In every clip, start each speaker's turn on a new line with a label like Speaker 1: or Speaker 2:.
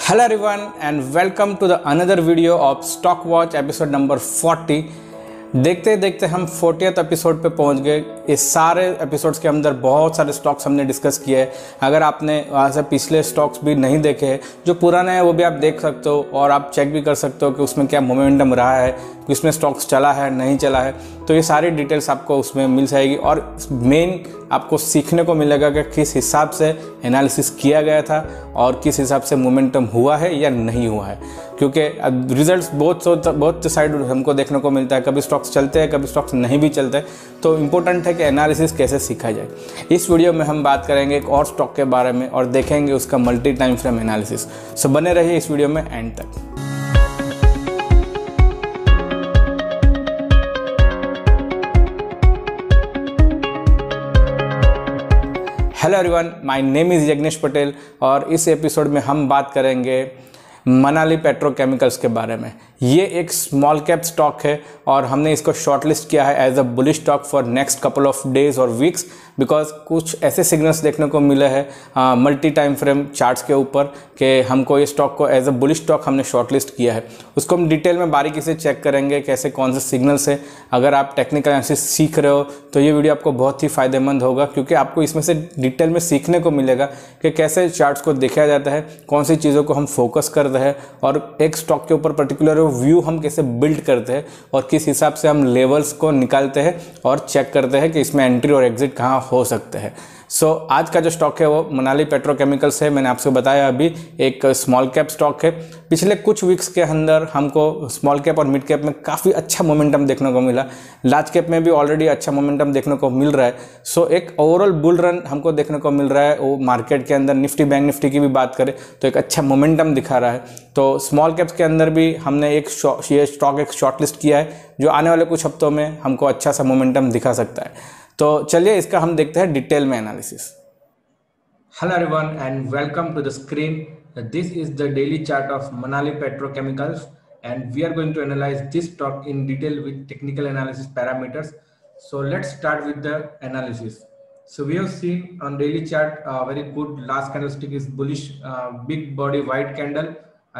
Speaker 1: Hello everyone and welcome to the another video of Stock Watch episode number 40। देखते देखते हम 40th episode पे पहुंच गए। इस सारे एपिसोड्स के अंदर बहुत सारे स्टॉक्स हमने डिस्कस किए हैं। अगर आपने वहाँ से पिछले स्टॉक्स भी नहीं देखे हैं, जो पुराने हैं वो भी आप देख सकते हो और आप चेक भी कर सकते हो कि उसमें क्या मोमेंटम रहा है, कि उसमें स्टॉक्स चला है नहीं चला है। तो ये सारी डिटेल्स आपको उसमें मिल जाएगी और मेन आपको सीखने को मिलेगा कि किस हिसाब से एनालिसिस किया गया था और किस हिसाब से मोमेंटम हुआ है या नहीं हुआ है। क्योंकि रिजल्ट्स बहुत साइड हमको देखने को मिलता है, कभी स्टॉक्स चलते हैं कभी स्टॉक्स नहीं भी चलते। तो इम्पोर्टेंट है कि एनालिसिस कैसे सीखा जाए। इस वीडियो में हम बात करेंगे एक और स्टॉक के बारे में और देखेंगे उसका मल्टी टाइम फ्रेम एनालिसिस। सो बने रहिए इस वीडियो में एंड तक। Hello everyone, my name is Yagnesh Patel और इस एपिसोड में हम बात करेंगे मनाली पेट्रोकेमिकल्स के बारे में। ये एक स्मॉल कैप स्टॉक है और हमने इसको शॉर्टलिस्ट किया है as a bullish stock for next couple of days और वीक्स, बिकॉज कुछ ऐसे सिग्नल्स देखने को मिले हैं मल्टी टाइम फ्रेम चार्ट्स के ऊपर कि हमको ये स्टॉक को एज अ बुलिश स्टॉक हमने शॉर्टलिस्ट किया है। उसको हम डिटेल में बारीकी से चेक करेंगे कैसे कौन से सिग्नल्स है। अगर आप टेक्निकल एनालिसिस सीख रहे हो तो ये वीडियो आपको बहुत ही फायदेमंद होगा, क्योंकि आपको इसमें से डिटेल में सीखने को मिलेगा कि कैसे चार्ट्स को देखा जाता है, कौन सी चीज़ों को हम फोकस कर रहे हैं और एक स्टॉक के ऊपर पर्टिकुलर व्यू हम कैसे बिल्ड करते हैं और किस हिसाब से हम लेवल्स को निकालते हैं और चेक करते हैं कि इसमें एंट्री और एग्जिट कहाँ हो सकते हैं। सो आज का जो स्टॉक है वो मनाली पेट्रोकेमिकल्स है। मैंने आपसे बताया अभी एक स्मॉल कैप स्टॉक है। पिछले कुछ वीक्स के अंदर हमको स्मॉल कैप और मिड कैप में काफ़ी अच्छा मोमेंटम देखने को मिला। लार्ज कैप में भी ऑलरेडी अच्छा मोमेंटम देखने को मिल रहा है। सो एक ओवरऑल बुल रन हमको देखने को मिल रहा है। वो मार्केट के अंदर निफ्टी बैंक निफ्टी की भी बात करें तो एक अच्छा मोमेंटम दिखा रहा है। तो स्मॉल कैप्स के अंदर भी हमने एक स्टॉक एक शॉर्टलिस्ट किया है जो आने वाले कुछ हफ्तों में हमको अच्छा सा मोमेंटम दिखा सकता है। तो चलिए इसका हम देखते हैं डिटेल में analysis. Hello everyone and welcome to the screen. This is the daily chart of Manali petrochemicals and we are going to analyze this stock in detail with technical analysis parameters. So let's start with the analysis. So we have seen on daily chart very good last candlestick is bullish, big body white candle,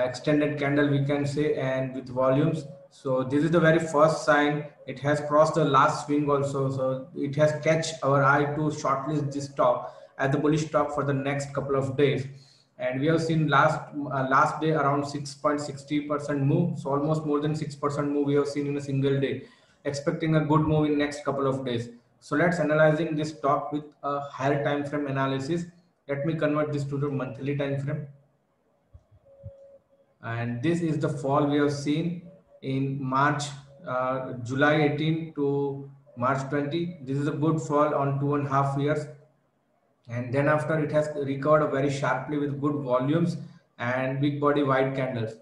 Speaker 1: extended candle we can say, and with volumes. So this is the very first sign. It has crossed the last swing also, so it has catch our eye to shortlist this stock as the bullish stock for the next couple of days. And we have seen last day around 6.60% move, so almost more than 6% move we have seen in a single day. Expecting a good move in next couple of days. So let's analyzing this stock with a higher time frame analysis. Let me convert this to the monthly time frame. And this is the fall we have seen in July 18 to March 20. This is a good fall on 2.5 years. And then after it has recovered very sharply with good volumes and big body white candles.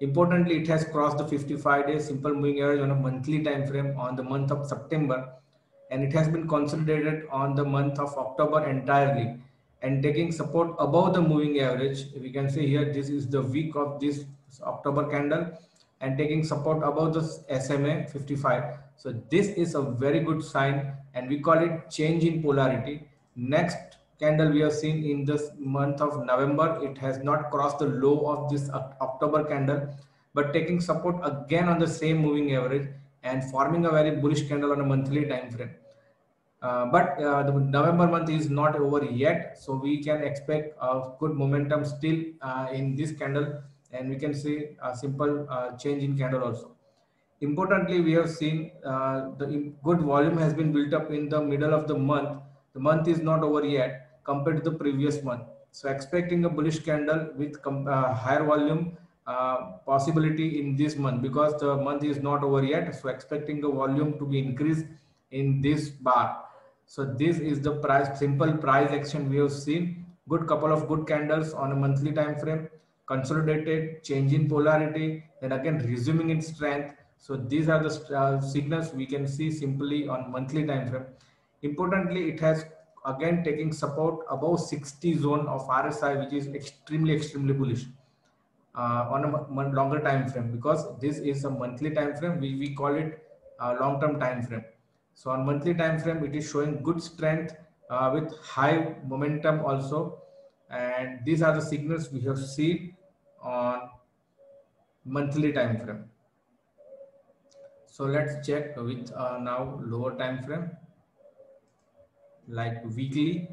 Speaker 1: Importantly, it has crossed the 55-day simple moving average on a monthly time frame on the month of September, and it has been consolidated on the month of October entirely and taking support above the moving average. We can see here this is the week of this October candle and taking support above the SMA 55. So this is a very good sign and we call it change in polarity. Next candle we have seen in this month of November, it has not crossed the low of this October candle but taking support again on the same moving average and forming a very bullish candle on a monthly time frame. But the November month is not over yet, so we can expect a good momentum still in this candle, and we can see a simple change in candle also. Importantly, we have seen the good volume has been built up in the middle of the month. The month is not over yet compared to the previous month. So expecting a bullish candle with higher volume possibility in this month, because the month is not over yet. So expecting the volume to be increased in this bar. So this is the price, simple price action we have seen. Good couple of good candles on a monthly time frame, consolidated, change in polarity, then again resuming its strength. So these are the signals we can see simply on monthly time frame. Importantly, it has again taking support above 60 zone of RSI, which is extremely bullish on a longer time frame, because this is a monthly time frame. We call it long-term time frame. So on monthly time frame, it is showing good strength with high momentum also. And these are the signals we have seen on monthly time frame. So let's check with now lower time frame like weekly.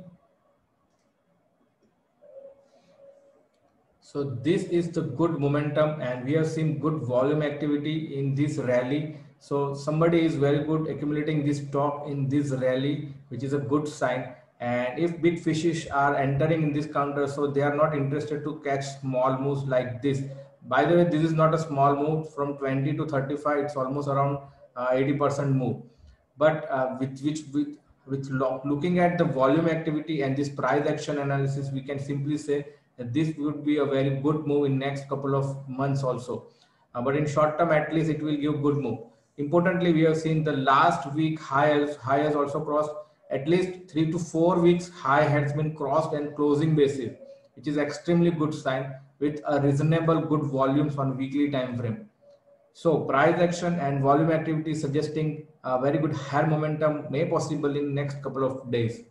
Speaker 1: So this is the good momentum, and we have seen good volume activity in this rally. So somebody is very good accumulating this stock in this rally, which is a good sign. And if big fishes are entering in this counter, so they are not interested to catch small moves like this. By the way, this is not a small move from 20 to 35. It's almost around 80% move. But looking at the volume activity and this price action analysis, we can simply say that this would be a very good move in next couple of months also. But in short term, at least it will give good move. Importantly, we have seen the last week high has also crossed. At least 3 to 4 weeks high has been crossed and closing basis, which is extremely good sign with a reasonable good volumes on weekly time frame. So price action and volume activity suggesting a very good higher momentum may possible in next couple of days.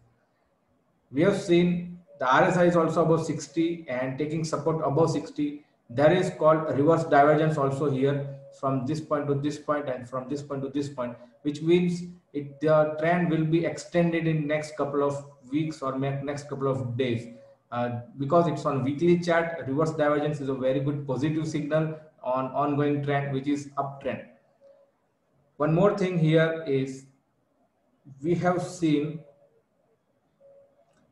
Speaker 1: We have seen the RSI is also above 60 and taking support above 60. There is called reverse divergence also here from this point to this point and from this point to this point, which means the trend will be extended in next couple of weeks or next couple of days. Because it's on weekly chart, reverse divergence is a very good positive signal on ongoing trend, which is uptrend. One more thing here is we have seen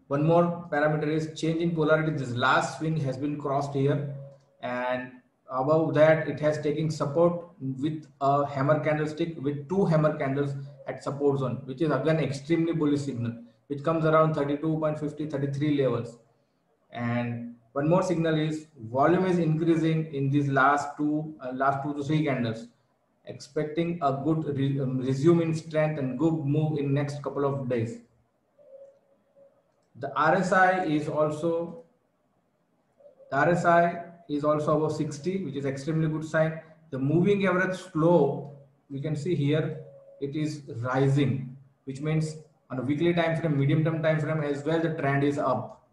Speaker 1: one more parameter is change in polarity. This last swing has been crossed here, and above that it has taken support with a hammer candlestick with two hammer candles at support zone, which is again extremely bullish signal, which comes around 32.50 33 levels. And one more signal is volume is increasing in these last two to three candles, expecting a good resume in strength and good move in next couple of days. The RSI is also above 60, which is extremely good sign. The moving average slope, we can see here, it is rising, which means on a weekly time frame, medium term time frame as well, the trend is up.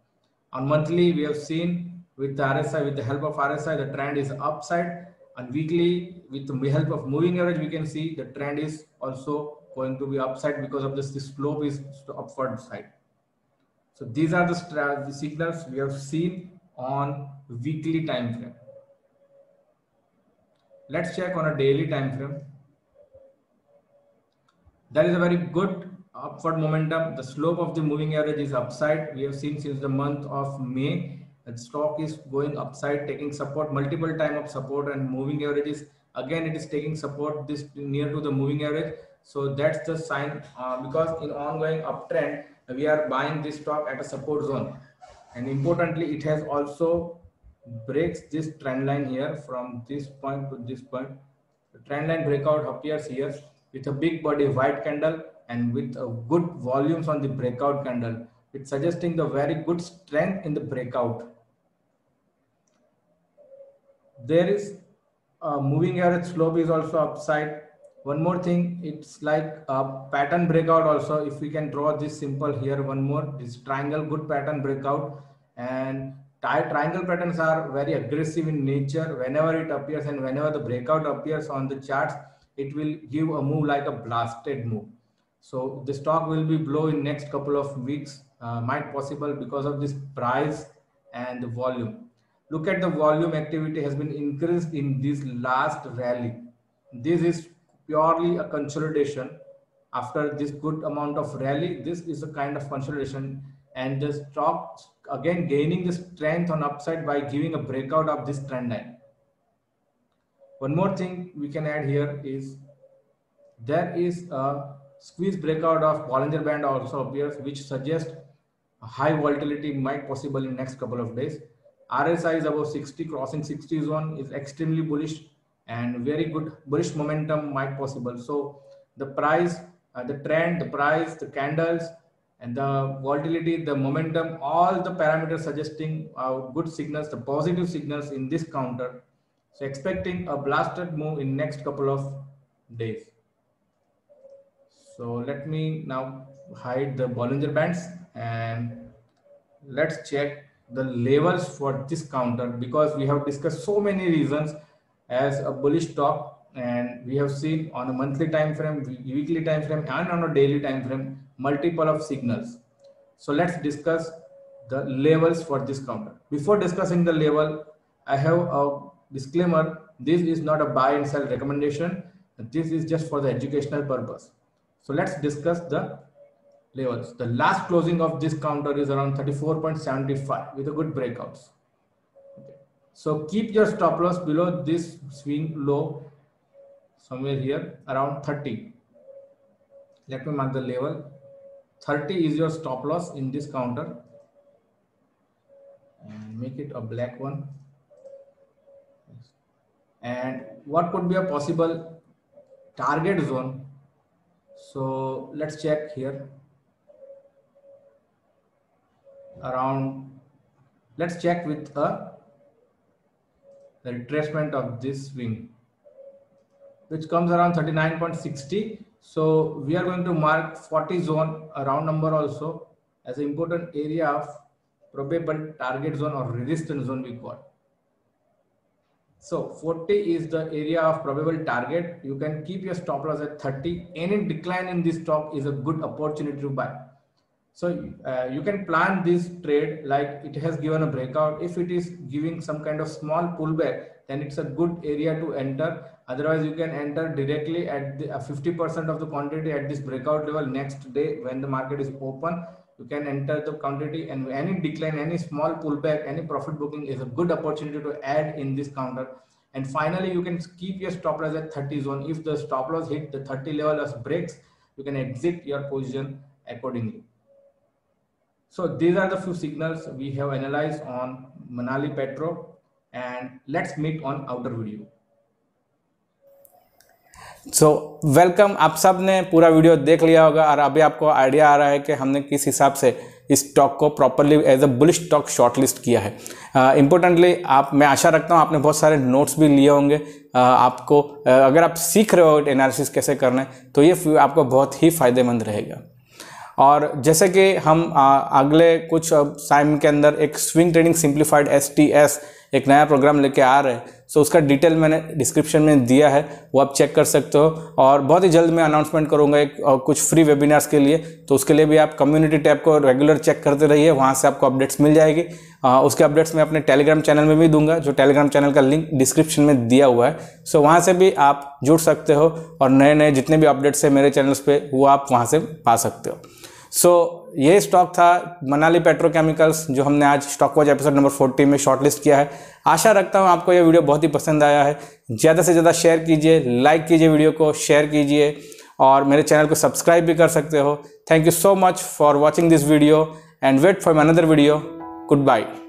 Speaker 1: On monthly, we have seen with the RSI, with the help of RSI, the trend is upside. On weekly, with the help of moving average, we can see the trend is also going to be upside because of this slope is upward side. So these are the signals we have seen on weekly time frame. Let's check on a daily time frame. There is a very good upward momentum. The slope of the moving average is upside. We have seen since the month of May, the stock is going upside, taking support, multiple time of support, and moving averages. Again, it is taking support this near to the moving average. So that's the sign because in ongoing uptrend, we are buying this stock at a support zone. And importantly, it has also breaks this trend line here from this point to this point. The trend line breakout appears here with a big body white candle and with a good volumes on the breakout candle. It's suggesting the very good strength in the breakout. There is a moving average slope is also upside. One more thing, it's like a pattern breakout also. If we can draw this simple here, one more, this triangle, good pattern breakout. And triangle patterns are very aggressive in nature. Whenever it appears and whenever the breakout appears on the charts, it will give a move like a blasted move. So the stock will be below in next couple of weeks, might possible because of this price and the volume. Look at the volume activity has been increased in this last rally. This is purely a consolidation. After this good amount of rally, this is a kind of consolidation, and the stock again gaining the strength on upside by giving a breakout of this trend line. One more thing we can add here is there is a squeeze breakout of Bollinger Band also appears, which suggests a high volatility might possible in next couple of days. RSI is above 60, crossing 60 zone is extremely bullish and very good bullish momentum might possible. So the price, the trend, the price, the candles, and the volatility, the momentum, all the parameters suggesting good signals, the positive signals in this counter. So expecting a blasted move in next couple of days. So let me now hide the Bollinger Bands and let's check the levels for this counter, because we have discussed so many reasons as a bullish stock, and we have seen on a monthly time frame, weekly time frame, and on a daily time frame multiple of signals. So let's discuss the levels for this counter. Before discussing the level, I have a disclaimer: this is not a buy and sell recommendation. This is just for the educational purpose. So let's discuss the levels. The last closing of this counter is around 34.75 with a good breakouts. Okay. So keep your stop loss below this swing low, somewhere here around 30. Let me mark the level. 30 is your stop loss in this counter, and make it a black one. And what could be a possible target zone? So let's check here. Let's check with the retracement of this swing, which comes around 39.60. so we are going to mark 40 zone, a round number also, as an important area of probable target zone or resistance zone we call. So 40 is the area of probable target. You can keep your stop loss at 30. Any decline in this stock is a good opportunity to buy. So you can plan this trade like it has given a breakout. If it is giving some kind of small pullback, then it's a good area to enter. Otherwise, you can enter directly at the 50% of the quantity at this breakout level. Next day, when the market is open, you can enter the quantity, and any decline, any small pullback, any profit booking is a good opportunity to add in this counter. And finally, you can keep your stop loss at 30 zone. If the stop loss hit the 30 level as breaks, you can exit your position accordingly. So these are the few signals we have analyzed on Manali Petro, and let's meet on outer video. So welcome, आप सब ने पूरा video देख लिया होगा और अभी आपको आइडिया आ रहा है कि हमने किस हिसाब से इस स्टॉक को properly as a bullish stock shortlist किया है। इम्पोर्टेंटली मैं आशा रखता हूँ आपने बहुत सारे नोट्स भी लिए होंगे। आपको अगर आप सीख रहे हो एनालिसिस कैसे करना है तो ये आपको बहुत ही फायदेमंद रहेगा। और जैसे कि हम अगले कुछ टाइम के अंदर एक स्विंग ट्रेडिंग सिंप्लीफाइड STS एक नया प्रोग्राम लेके आ रहे हैं, सो उसका डिटेल मैंने डिस्क्रिप्शन में दिया है, वो आप चेक कर सकते हो। और बहुत ही जल्द मैं अनाउंसमेंट करूंगा एक कुछ फ्री वेबिनार्स के लिए, तो उसके लिए भी आप कम्युनिटी टैब को रेगुलर चेक करते रहिए, वहाँ से आपको अपडेट्स मिल जाएगी। उसके अपडेट्स मैं अपने टेलीग्राम चैनल में भी दूंगा, जो टेलीग्राम चैनल का लिंक डिस्क्रिप्शन में दिया हुआ है। सो वहाँ से भी आप जुड़ सकते हो और नए नए जितने भी अपडेट्स हैं मेरे चैनल्स पर वो आप वहाँ से पा सकते हो। सो ये स्टॉक था मनाली पेट्रोकेमिकल्स, जो हमने आज स्टॉक वॉच एपिसोड नंबर 40 में शॉर्टलिस्ट किया है। आशा रखता हूँ आपको ये वीडियो बहुत ही पसंद आया है। ज़्यादा से ज़्यादा शेयर कीजिए, लाइक कीजिए वीडियो को, शेयर कीजिए और मेरे चैनल को सब्सक्राइब भी कर सकते हो। Thank you so much for watching this video and wait for another video. Good bye.